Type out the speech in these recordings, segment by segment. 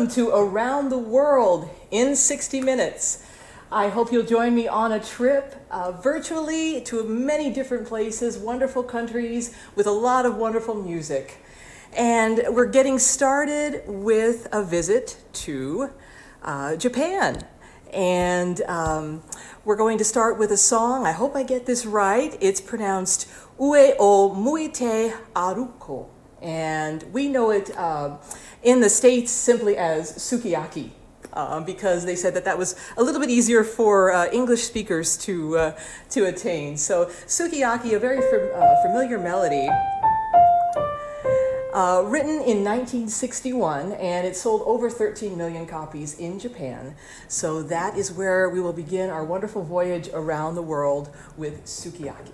welcome to Around the World in 60 Minutes. I hope you'll join me on a trip virtually to many different places, wonderful countries with a lot of wonderful music. And we're getting started with a visit to Japan. And we're going to start with a song. I hope I get this right. It's pronounced Ue o Muite Aruko. And we know it in the States simply as sukiyaki, because they said that that was a little bit easier for English speakers to attain. So sukiyaki, a very familiar melody, written in 1961, and it sold over 13 million copies in Japan. So that is where we will begin our wonderful voyage around the world with sukiyaki.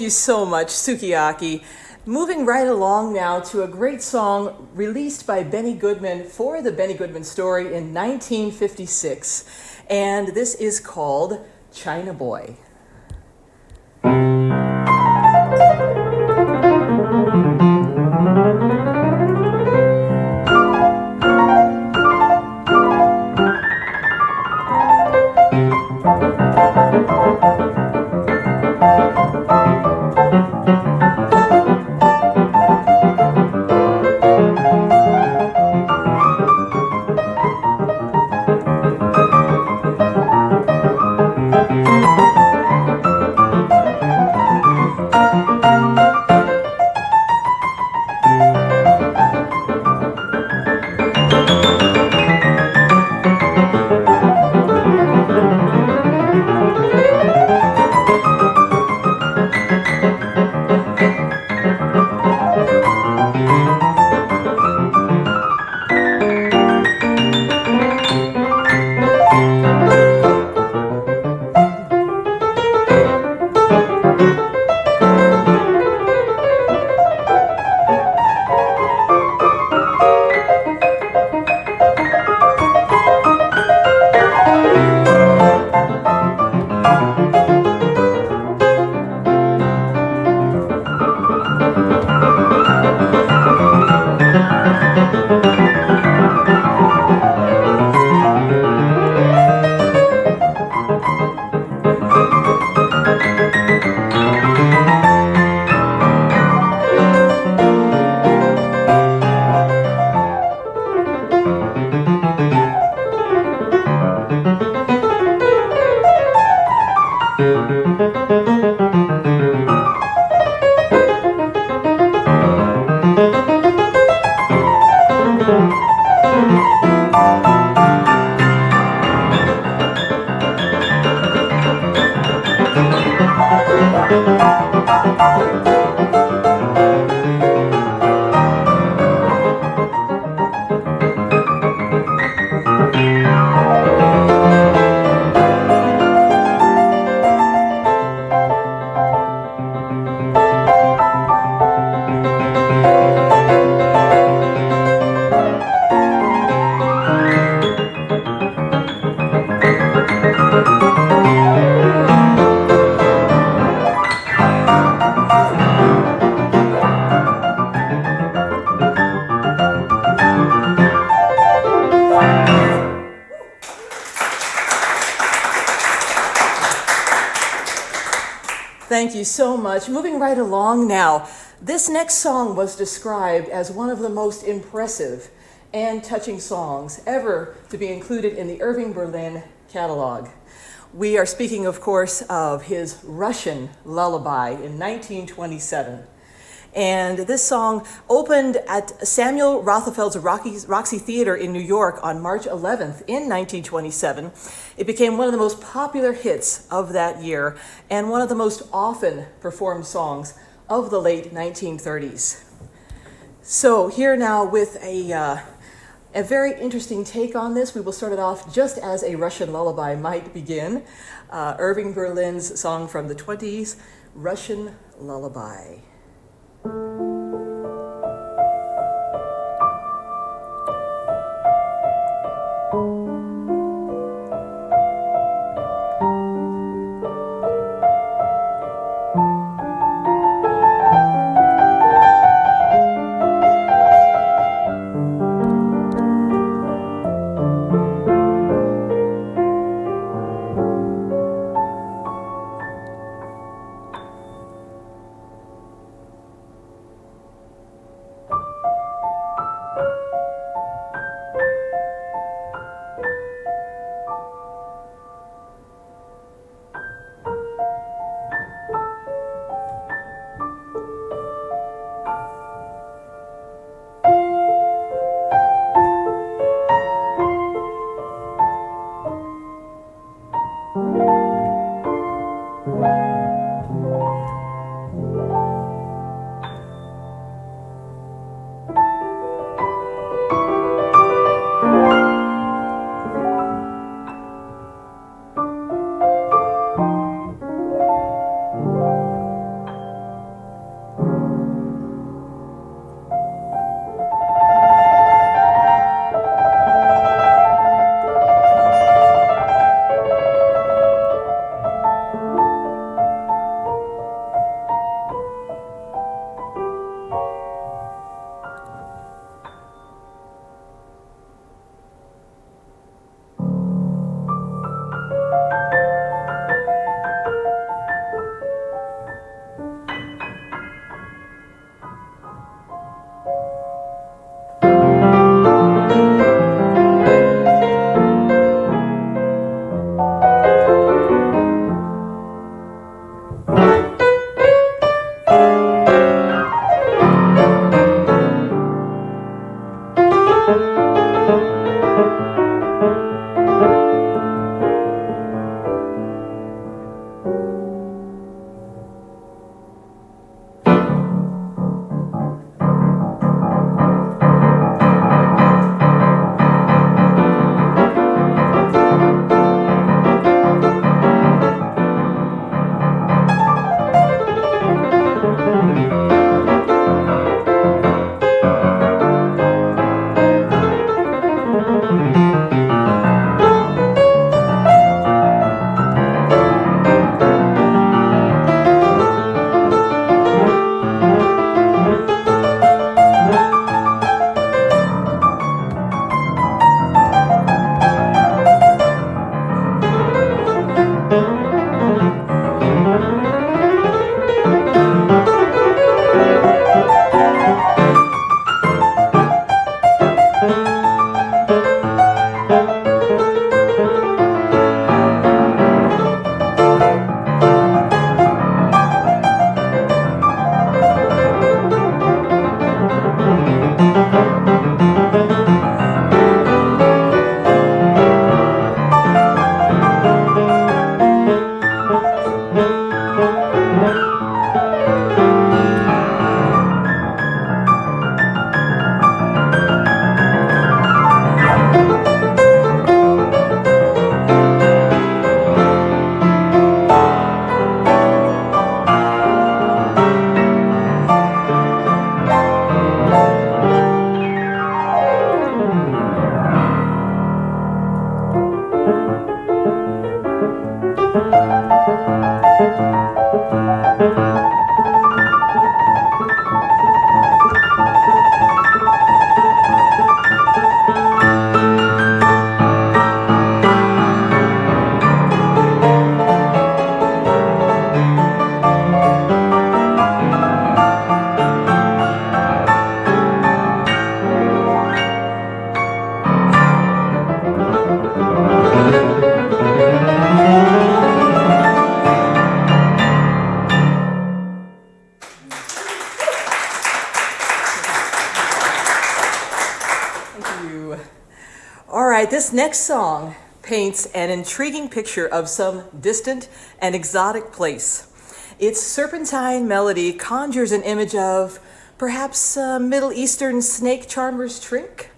you so much, Sukiyaki. Moving right along now to a great song released by Benny Goodman for the Benny Goodman Story in 1956. And this is called China Boy. Thank you so much. Moving right along now, this next song was described as one of the most impressive and touching songs ever to be included in the Irving Berlin catalog. We are speaking, of course, of his Russian Lullaby in 1927. And this song opened at Samuel Rothenfeld's Roxy Theater in New York on March 11th in 1927. It became one of the most popular hits of that year and one of the most often performed songs of the late 1930s. So here now with a very interesting take on this. We will start it off just as a Russian lullaby might begin. Irving Berlin's song from the 20s, Russian Lullaby. This next song paints an intriguing picture of some distant and exotic place. Its serpentine melody conjures an image of perhaps a Middle Eastern snake charmer's trick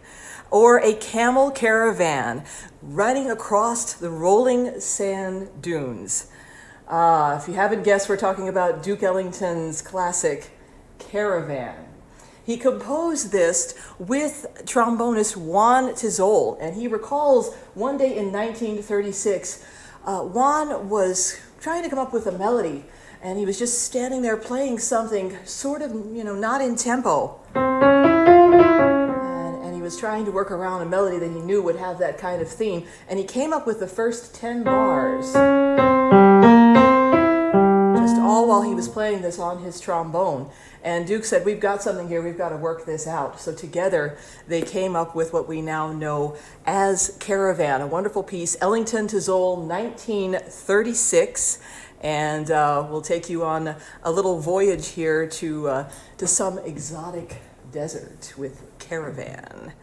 or a camel caravan running across the rolling sand dunes. If you haven't guessed, we're talking about Duke Ellington's classic Caravan. He composed this with trombonist Juan Tizol, and he recalls one day in 1936, Juan was trying to come up with a melody, and he was just standing there playing something sort of, not in tempo. And he was trying to work around a melody that he knew would have that kind of theme, and he came up with the first 10 bars. Just all while he was playing this on his trombone. And Duke said, we've got something here, we've got to work this out. So together they came up with what we now know as Caravan, a wonderful piece, Ellington Tizol, 1936. And we'll take you on a little voyage here to some exotic desert with Caravan.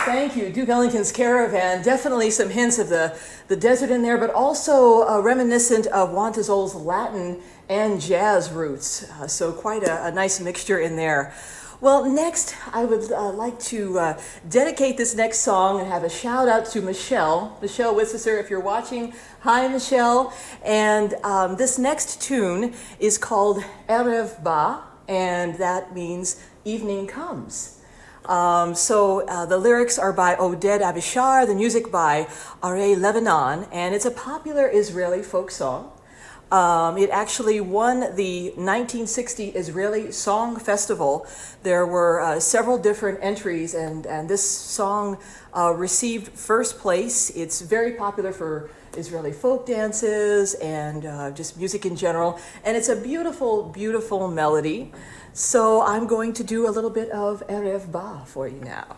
Thank you. Duke Ellington's Caravan, definitely some hints of the desert in there, but also reminiscent of Wantazol's Latin and jazz roots. So quite a nice mixture in there. Well, next I would like to dedicate this next song and have a shout out to Michelle Witziser, if you're watching. Hi, Michelle. And this next tune is called Erev Ba, and that means evening comes. The lyrics are by Oded Abishar, the music by Arie Levinon, and it's a popular Israeli folk song. It actually won the 1960 Israeli Song Festival. There were several different entries, and this song received first place. It's very popular for Israeli folk dances and just music in general, and it's a beautiful, beautiful melody. So I'm going to do a little bit of Erev Ba for you now.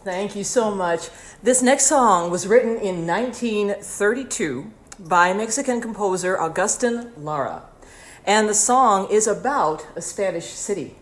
Thank you so much. This next song was written in 1932 by Mexican composer Agustin Lara. And the song is about a Spanish city.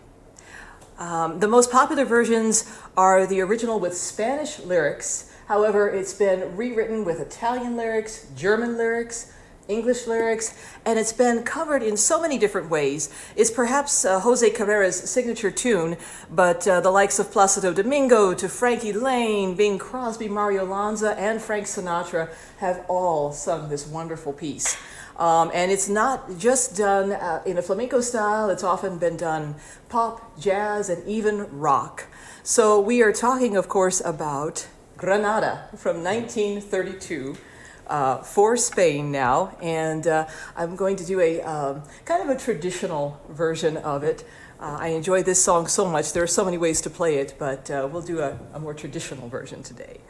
The most popular versions are the original with Spanish lyrics. However, it's been rewritten with Italian lyrics, German lyrics, English lyrics, and it's been covered in so many different ways. It's perhaps Jose Carrera's signature tune, but the likes of Placido Domingo to Frankie Lane, Bing Crosby, Mario Lanza, and Frank Sinatra have all sung this wonderful piece. And it's not just done in a flamenco style, it's often been done pop, jazz, and even rock. So we are talking, of course, about Granada from 1932. For Spain now, and I'm going to do a kind of a traditional version of it. I enjoy this song so much. There are so many ways to play it, but we'll do a more traditional version today.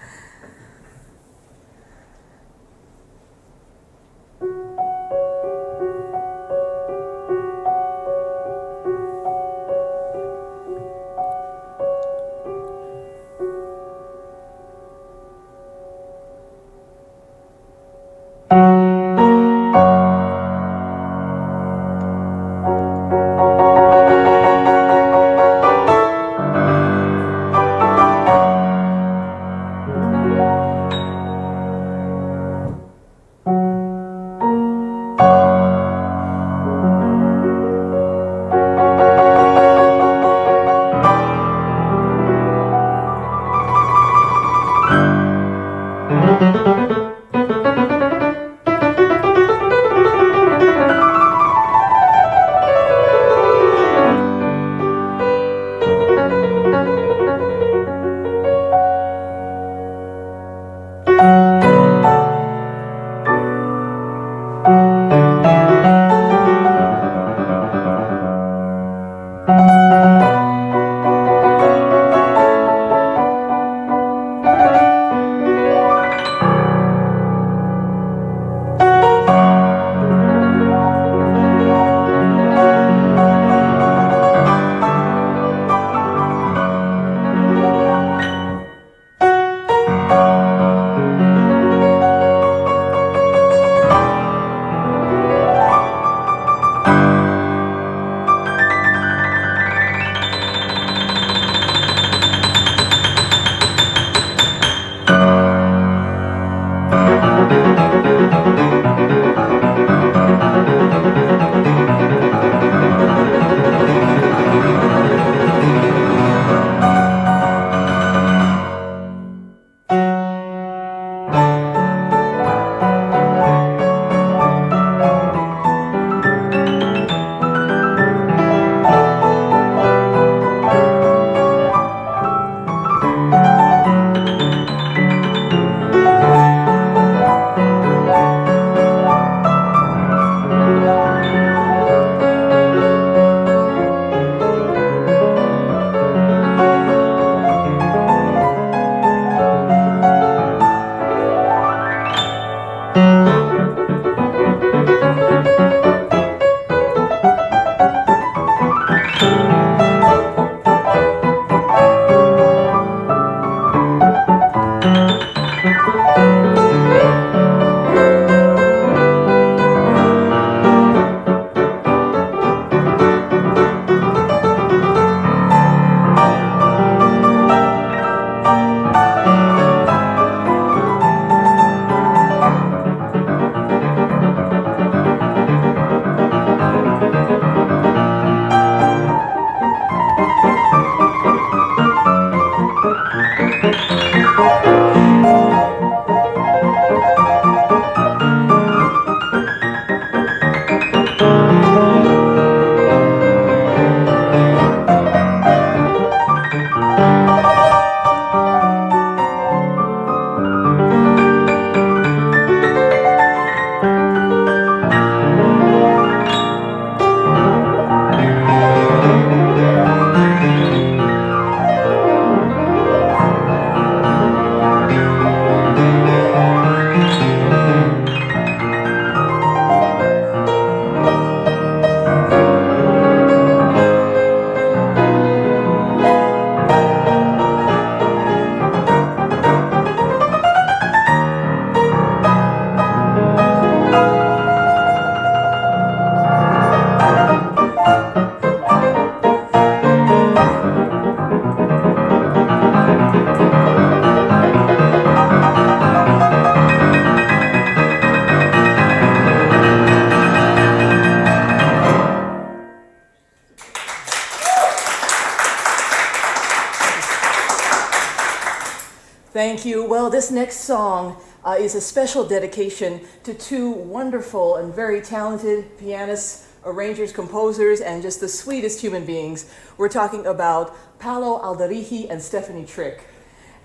So this next song is a special dedication to two wonderful and very talented pianists, arrangers, composers, and just the sweetest human beings. We're talking about Paolo Alderichi and Stephanie Trick.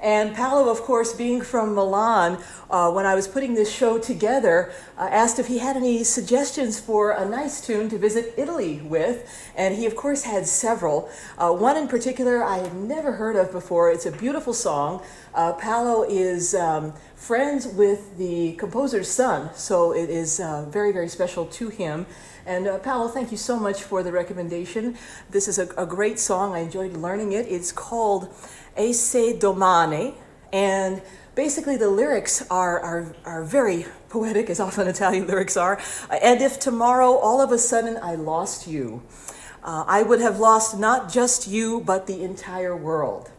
And Paolo, of course, being from Milan, when I was putting this show together, asked if he had any suggestions for a nice tune to visit Italy with. And he, of course, had several. One in particular I had never heard of before. It's a beautiful song. Paolo is friends with the composer's son, so it is very, very special to him. And Paolo, thank you so much for the recommendation. This is a great song. I enjoyed learning it. It's called E se domani, and basically the lyrics are very poetic, as often Italian lyrics are. And if tomorrow all of a sudden I lost you, I would have lost not just you, but the entire world.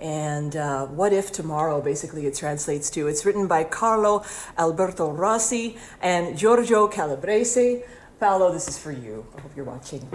And what if tomorrow, basically it translates to. It's written by Carlo Alberto Rossi and Giorgio Calabrese. Paolo, this is for you. I hope you're watching.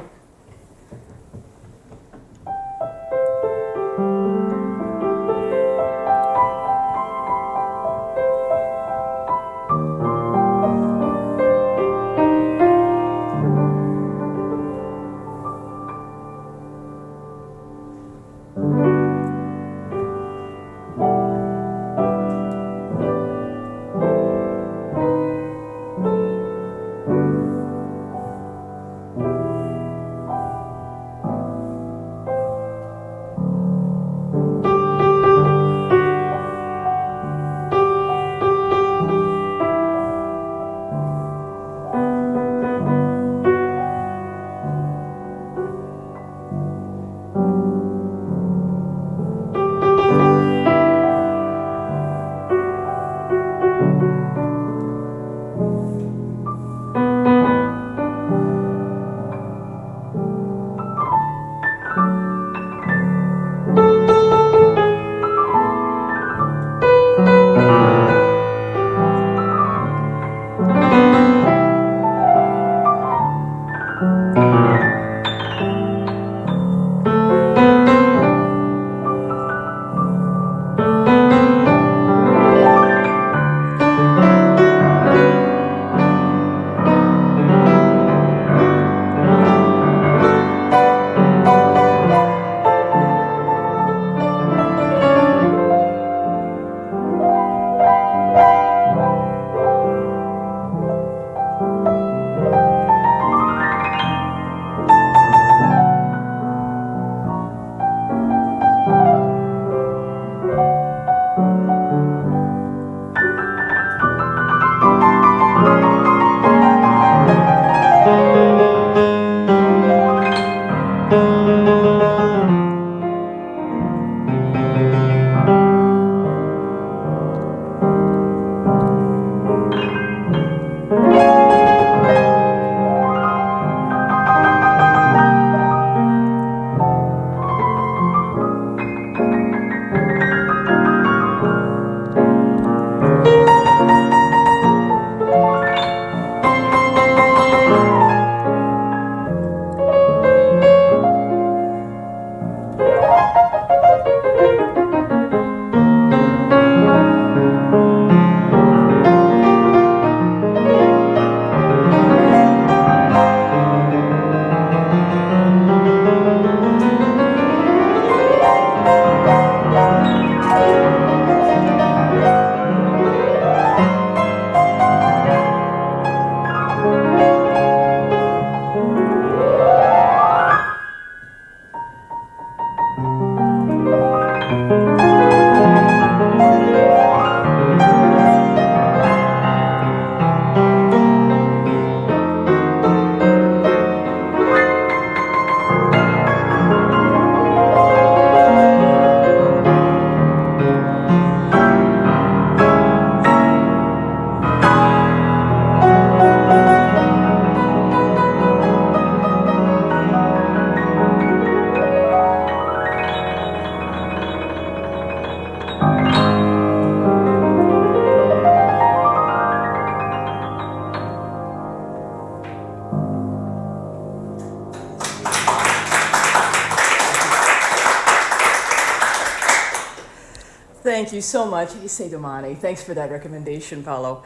Thank you so much. You say domani. Thanks for that recommendation, Paolo.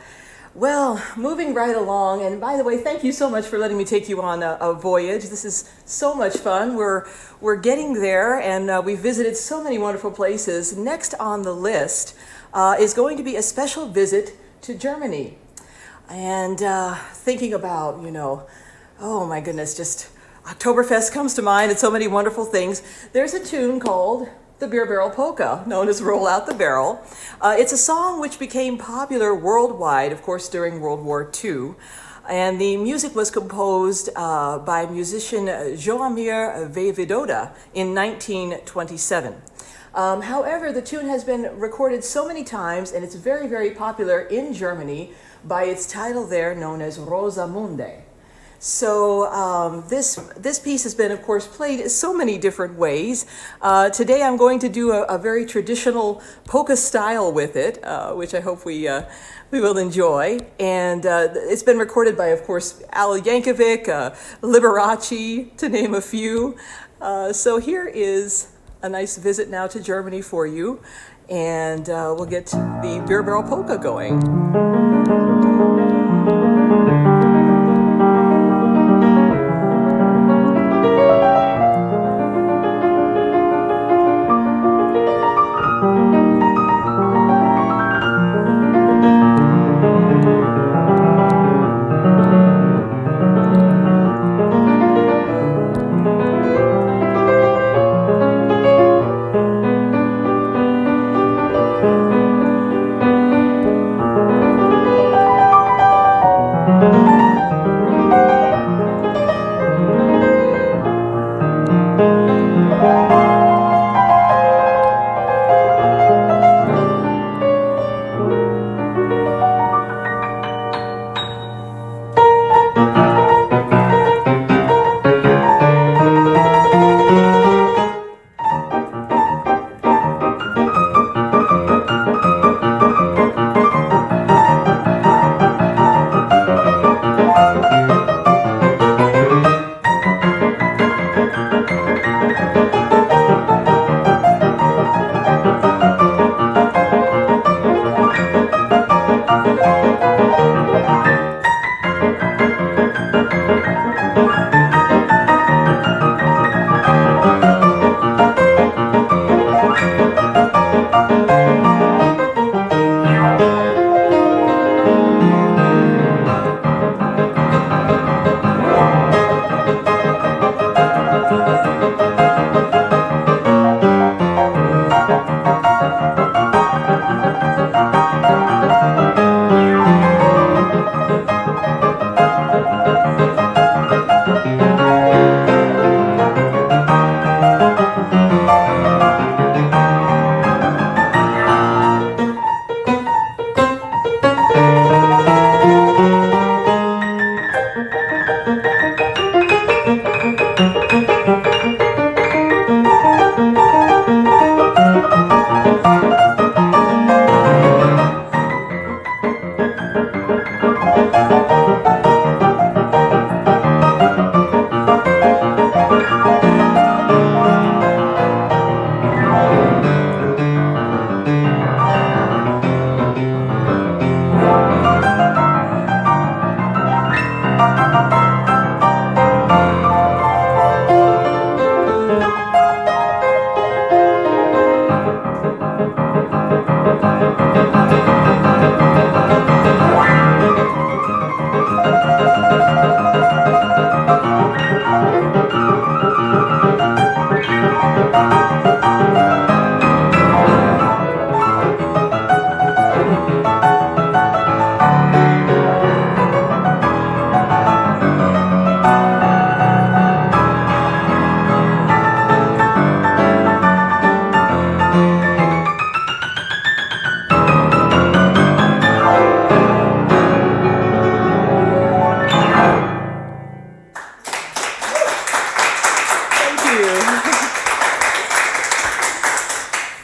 Well, moving right along, and by the way, thank you so much for letting me take you on a voyage. This is so much fun. We're getting there, and we've visited so many wonderful places. Next on the list is going to be a special visit to Germany. And thinking about, oh my goodness, just Oktoberfest comes to mind and so many wonderful things. There's a tune called the Beer Barrel Polka, known as Roll Out the Barrel. It's a song which became popular worldwide, of course, during World War II. And the music was composed by musician Joamir Vejvoda in 1927. However, the tune has been recorded so many times, and it's very, very popular in Germany by its title there, known as Rosamunde. So this piece has been, of course, played so many different ways. Today I'm going to do a very traditional polka style with it, which I hope we will enjoy. And it's been recorded by, of course, Al Yankovic, Liberace, to name a few. So here is a nice visit now to Germany for you. And we'll get the Beer Barrel Polka going.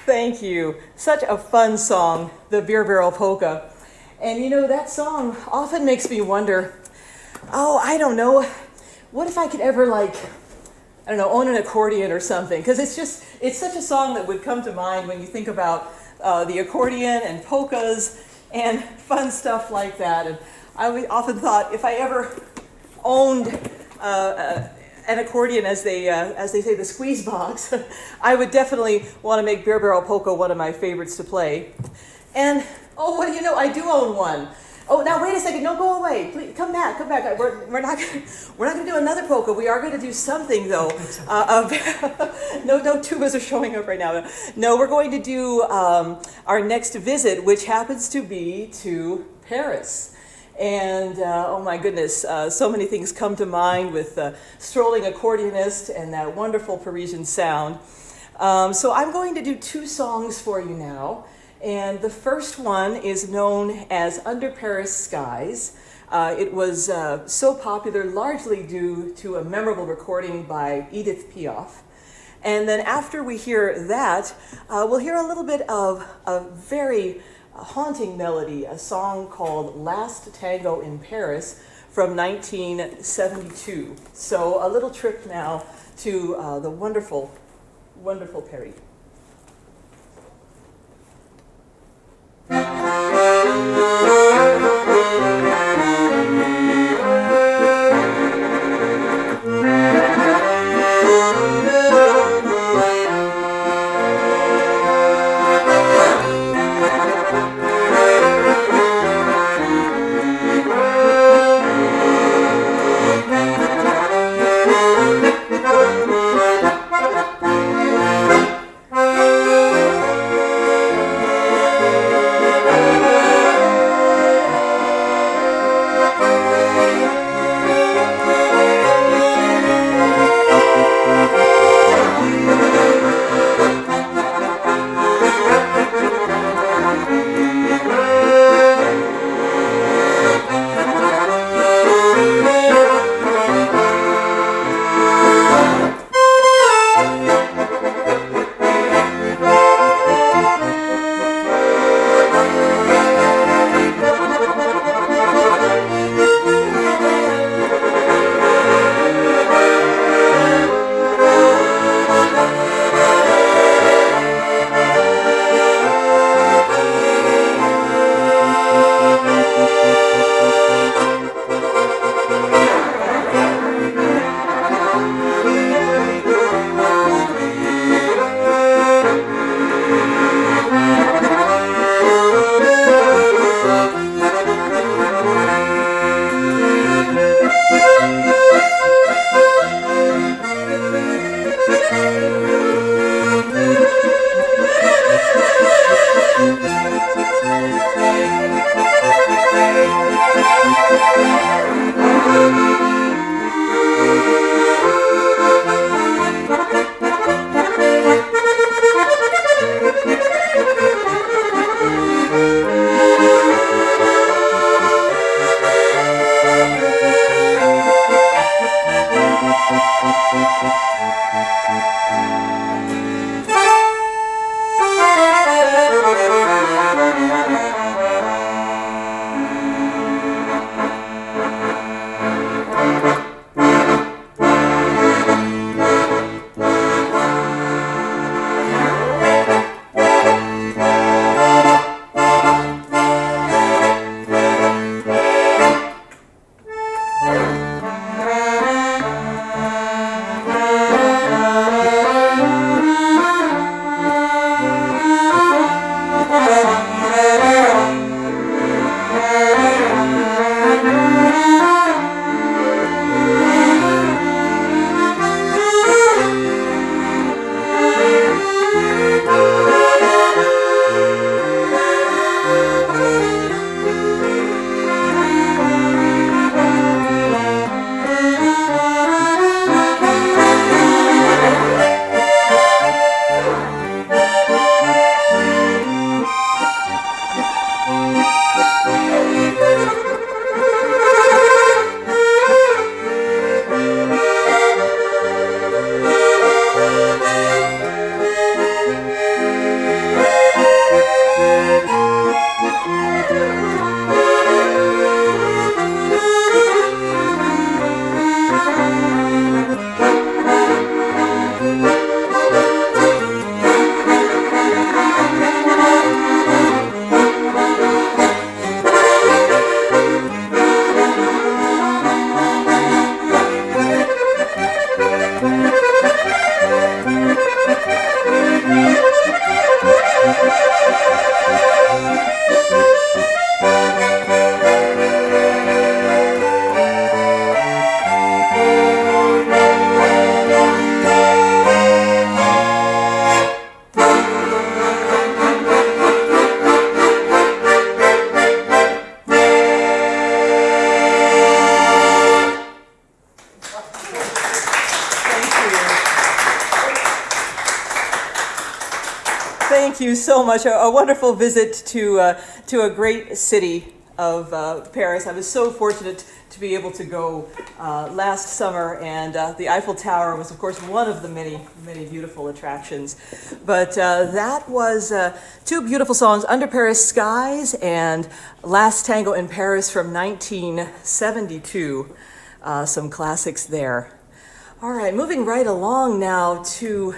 Thank you. Such a fun song, the Beer Barrel Polka. And that song often makes me wonder, I don't know, what if I could ever own an accordion or something? Because it's such a song that would come to mind when you think about the accordion and polkas and fun stuff like that. And I often thought if I ever owned an accordion, as they say, the squeeze box, I would definitely want to make Beer Barrel Polka one of my favorites to play. And oh, what do you know? I do own one. Oh, now wait a second! Don't go away. Please come back. Come back. We're not going to do another polka. We are going to do something though. No tubas are showing up right now. No, we're going to do our next visit, which happens to be to Paris. And oh my goodness, so many things come to mind with strolling accordionist and that wonderful Parisian sound. So I'm going to do two songs for you now. And the first one is known as Under Paris Skies. It was so popular largely due to a memorable recording by Edith Piaf. And then after we hear that, we'll hear a little bit of a very haunting melody, a song called Last Tango in Paris from 1972. So a little trip now to the wonderful, wonderful Paris. Thank you so much. A wonderful visit to a great city of Paris. I was so fortunate to be able to go last summer, and the Eiffel Tower was, of course, one of the many, many beautiful attractions. But that was two beautiful songs, Under Paris Skies and Last Tango in Paris from 1972. Some classics there. All right, moving right along now to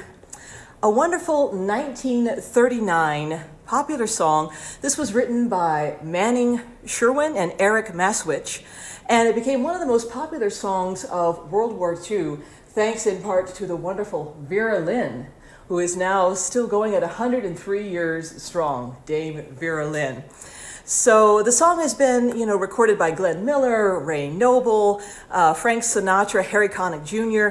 a wonderful 1939 popular song. This was written by Manning Sherwin and Eric Maswich, and it became one of the most popular songs of World War II, thanks in part to the wonderful Vera Lynn, who is now still going at 103 years strong, Dame Vera Lynn. So the song has been, recorded by Glenn Miller, Ray Noble, Frank Sinatra, Harry Connick Jr.,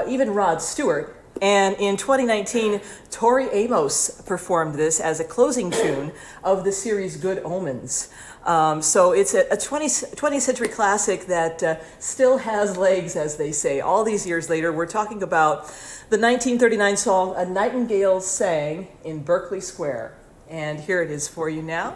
even Rod Stewart. And in 2019, Tori Amos performed this as a closing tune of the series Good Omens. So it's a 20th century classic that still has legs, as they say. All these years later, we're talking about the 1939 song, A Nightingale Sang in Berkeley Square. And here it is for you now.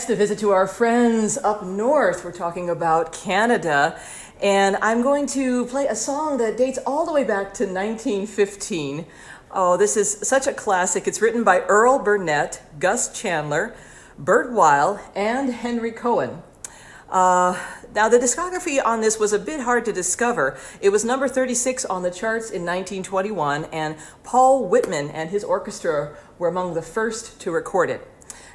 next, a visit to our friends up north. We're talking about Canada, and I'm going to play a song that dates all the way back to 1915. Oh, this is such a classic. It's written by Earl Burnett, Gus Chandler, Bert Weil, and Henry Cohen. Now, the discography on this was a bit hard to discover. It was number 36 on the charts in 1921, and Paul Whitman and his orchestra were among the first to record it.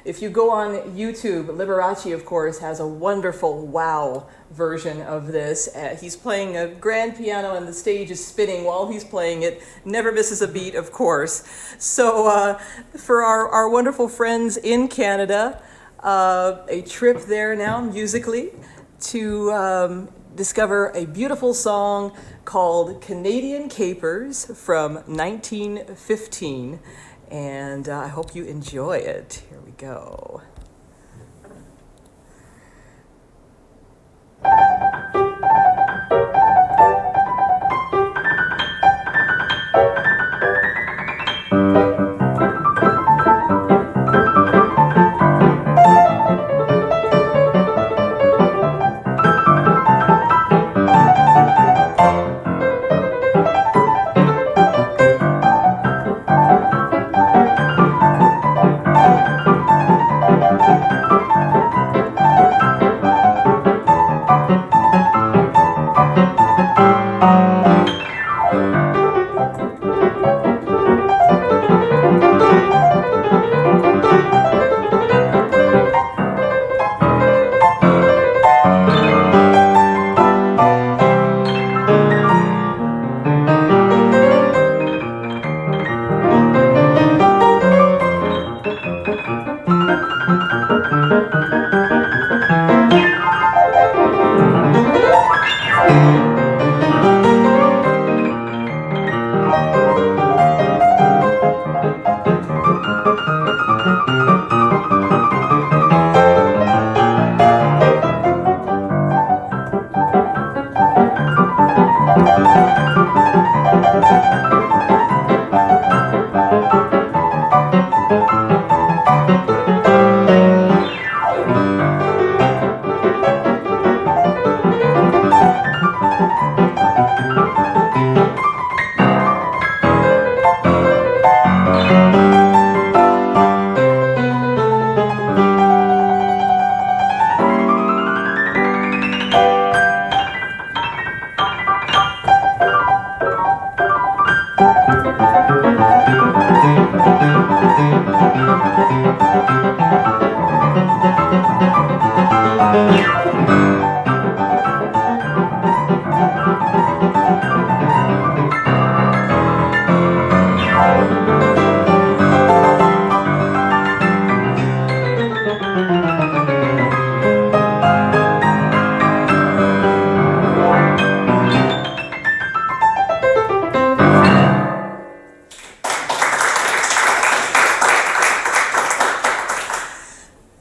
If you go on YouTube, Liberace, of course, has a wonderful wow version of this. He's playing a grand piano and the stage is spinning while he's playing it. Never misses a beat, of course. So for our wonderful friends in Canada, a trip there now musically to discover a beautiful song called Canadian Capers from 1915. And I hope you enjoy it. Here we go.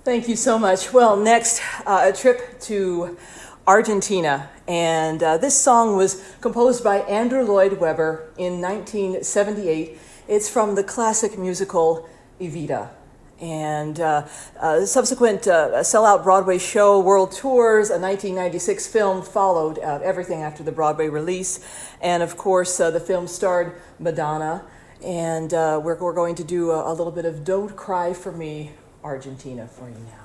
Thank you so much. Well, next, a trip to Argentina. And this song was composed by Andrew Lloyd Webber in 1978. It's from the classic musical Evita. And subsequent sellout Broadway show, world tours, a 1996 film followed everything after the Broadway release. And of course, the film starred Madonna. And we're going to do a little bit of Don't Cry for Me, Argentina, for you now.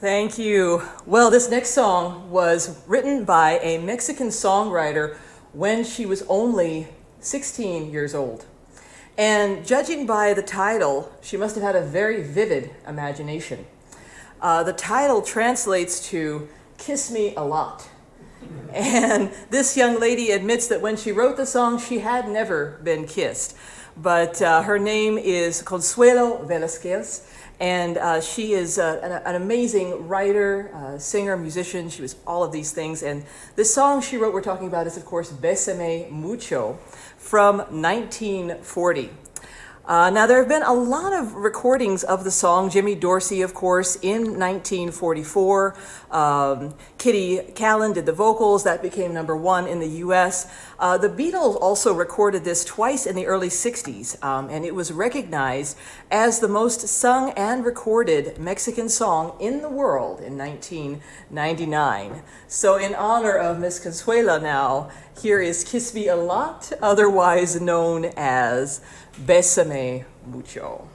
Thank you. Well, this next song was written by a Mexican songwriter when she was only 16 years old. And judging by the title, she must have had a very vivid imagination. The title translates to "Kiss Me a Lot." And this young lady admits that when she wrote the song, she had never been kissed. But her name is Consuelo Velasquez, and she is an amazing writer, singer, musician. She was all of these things. And this song she wrote we're talking about is, of course, Besame Mucho from 1940. Now, there have been a lot of recordings of the song. Jimmy Dorsey, of course, in 1944. Kitty Callan did the vocals. That became #1 in the U.S. The Beatles also recorded this twice in the early 60s, and it was recognized as the most sung and recorded Mexican song in the world in 1999. So in honor of Miss Consuela now, here is "Kiss Me a Lot," otherwise known as Besame Mucho.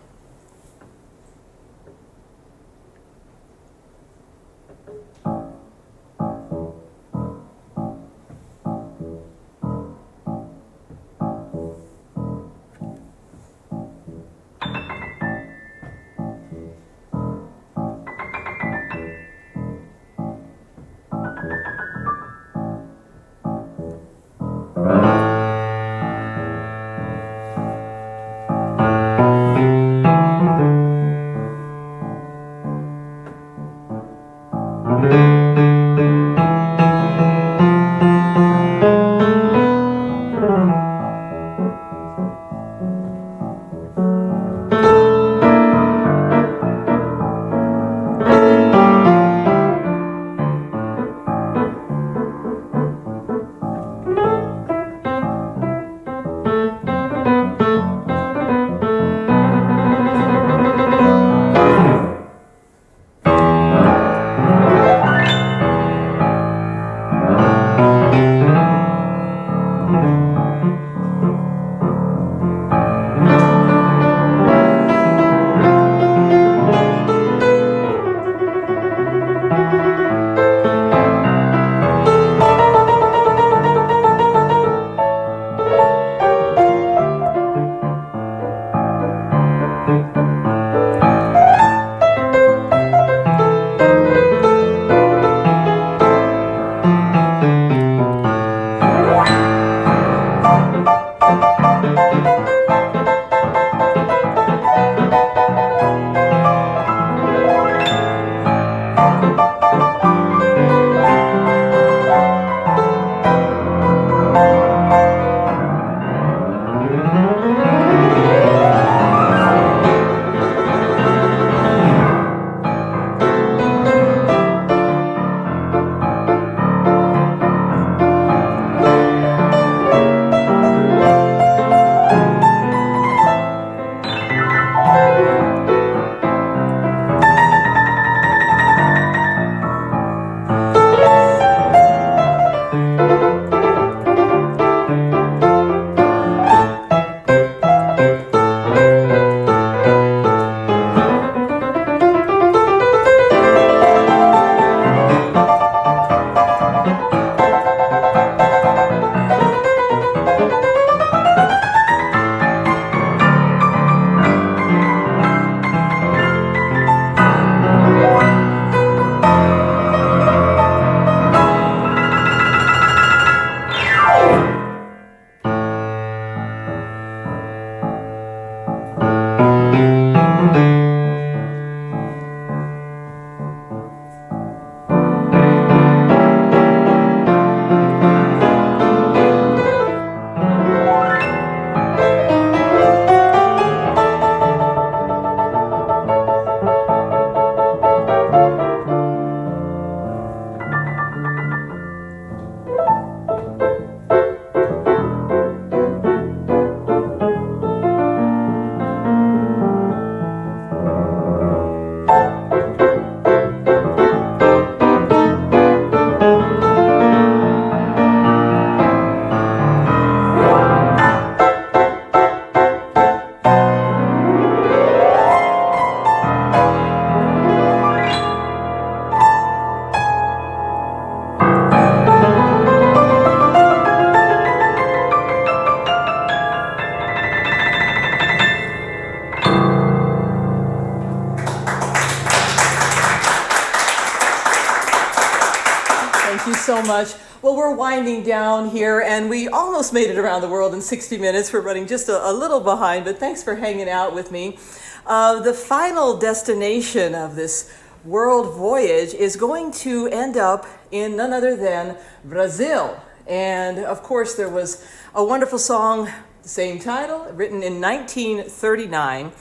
much. Well, we're winding down here, and we almost made it around the world in 60 minutes. We're running just a little behind, but thanks for hanging out with me. The final destination of this world voyage is going to end up in none other than Brazil. And of course, there was a wonderful song, the same title, written in 1939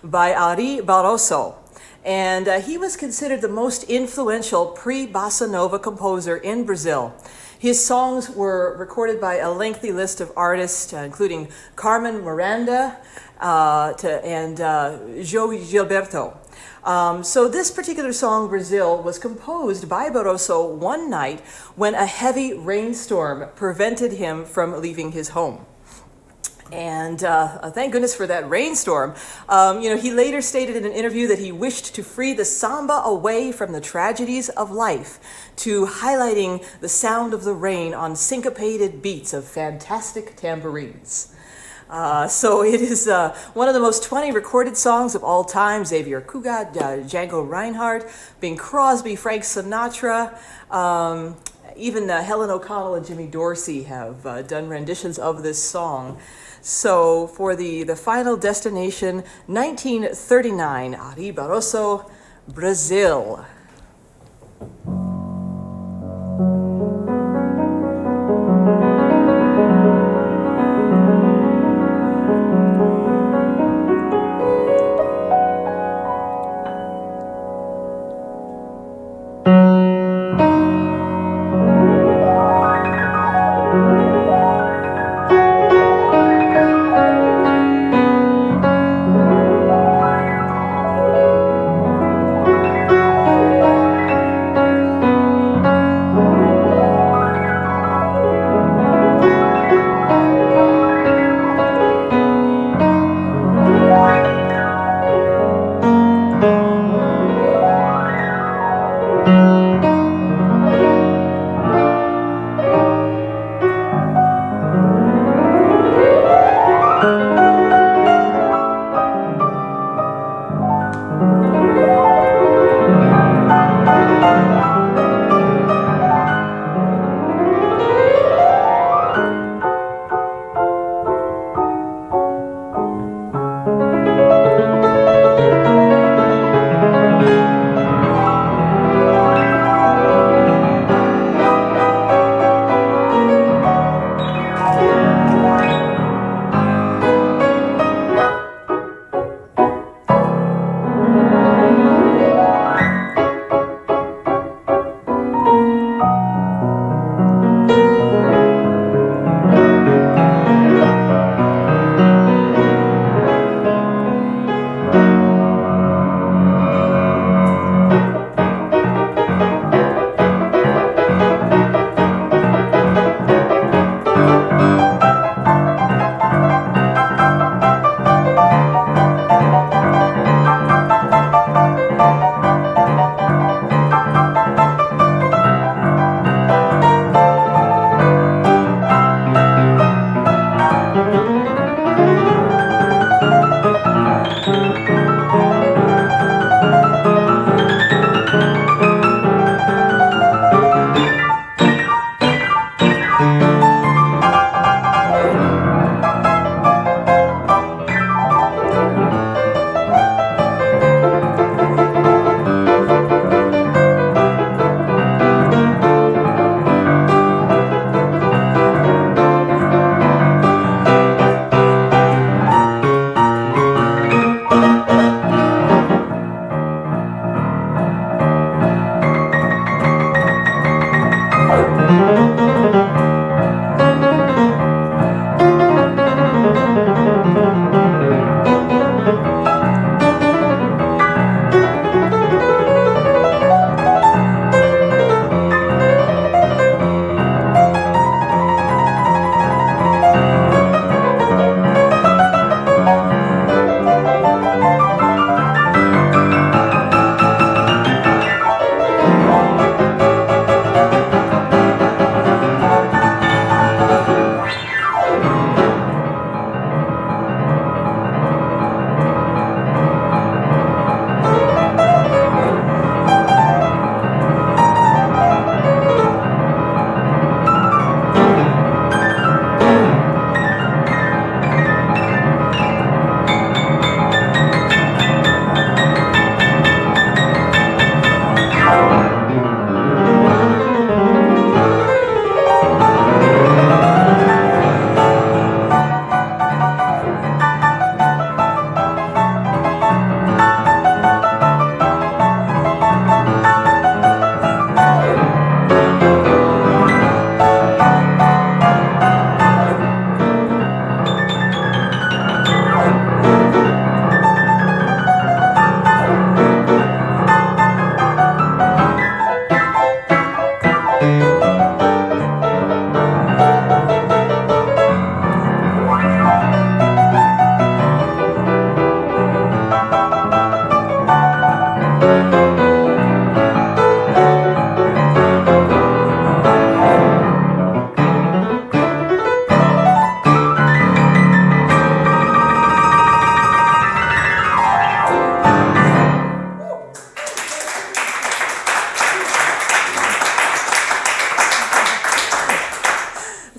by Ari Barroso. And he was considered the most influential pre-bossa nova composer in Brazil. His songs were recorded by a lengthy list of artists, including Carmen Miranda and João Gilberto. So this particular song, Brazil, was composed by Barroso one night when a heavy rainstorm prevented him from leaving his home. And thank goodness for that rainstorm. He later stated in an interview that he wished to free the samba away from the tragedies of life to highlighting the sound of the rain on syncopated beats of fantastic tambourines. So it is one of the most 20 recorded songs of all time. Xavier Cugat, Django Reinhardt, Bing Crosby, Frank Sinatra, even Helen O'Connell and Jimmy Dorsey have done renditions of this song. So for the final destination, 1939, Ari Barroso, Brazil.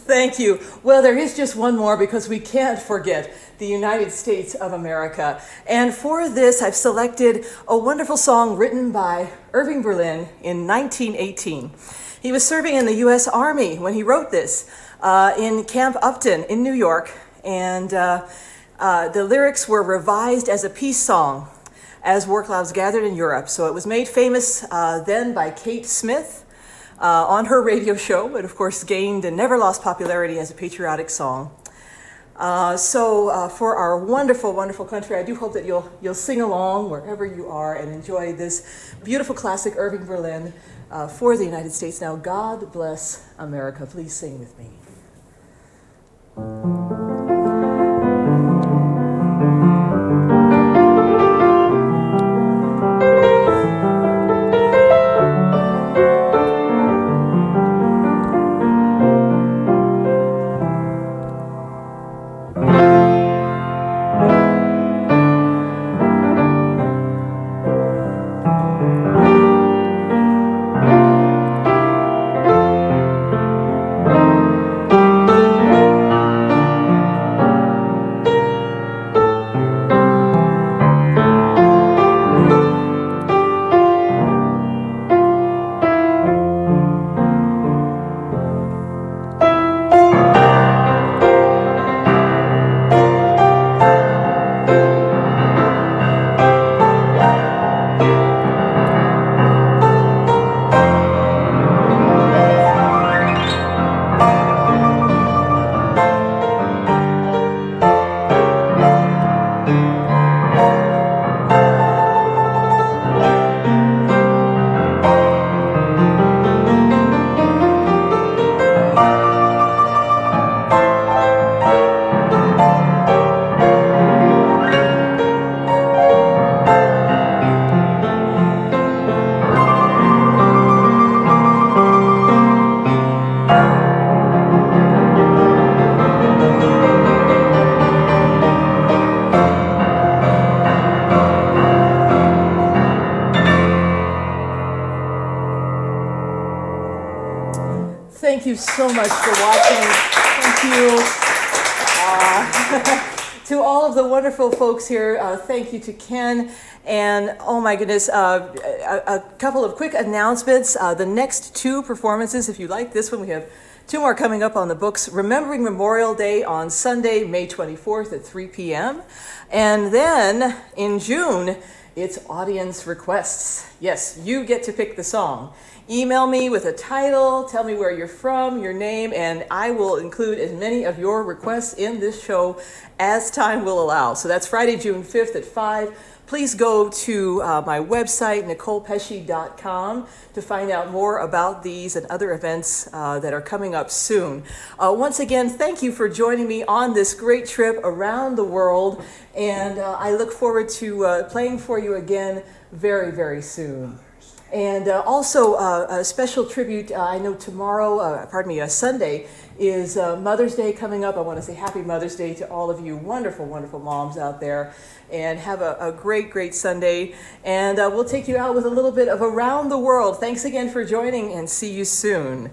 Thank you. Well, there is just one more because we can't forget the United States of America. And for this, I've selected a wonderful song written by Irving Berlin in 1918. He was serving in the U.S. Army when he wrote this in Camp Upton in New York. And the lyrics were revised as a peace song as war clouds gathered in Europe. So it was made famous then by Kate Smith on her radio show, but of course gained and never lost popularity as a patriotic song. So for our wonderful, wonderful country, I do hope that you'll sing along wherever you are and enjoy this beautiful classic Irving Berlin for the United States. Now, God bless America. Please sing with me. Thank you so much for watching. Thank you. To all of the wonderful folks here, thank you to Ken. And oh my goodness, a couple of quick announcements. The next two performances, if you like this one, we have two more coming up on the books. Remembering Memorial Day on Sunday, May 24th at 3 p.m. And then in June, it's audience requests. Yes, you get to pick the song. Email me with a title, tell me where you're from, your name, and I will include as many of your requests in this show as time will allow. So that's Friday, June 5th at 5. Please go to my website, NicolePesce.com, to find out more about these and other events that are coming up soon. Once again, thank you for joining me on this great trip around the world, and I look forward to playing for you again very, very soon. And also a special tribute, I know tomorrow, Sunday, is Mother's Day coming up. I want to say happy Mother's Day to all of you wonderful, wonderful moms out there. And have a great, great Sunday. And we'll take you out with a little bit of Around the World. Thanks again for joining, and see you soon.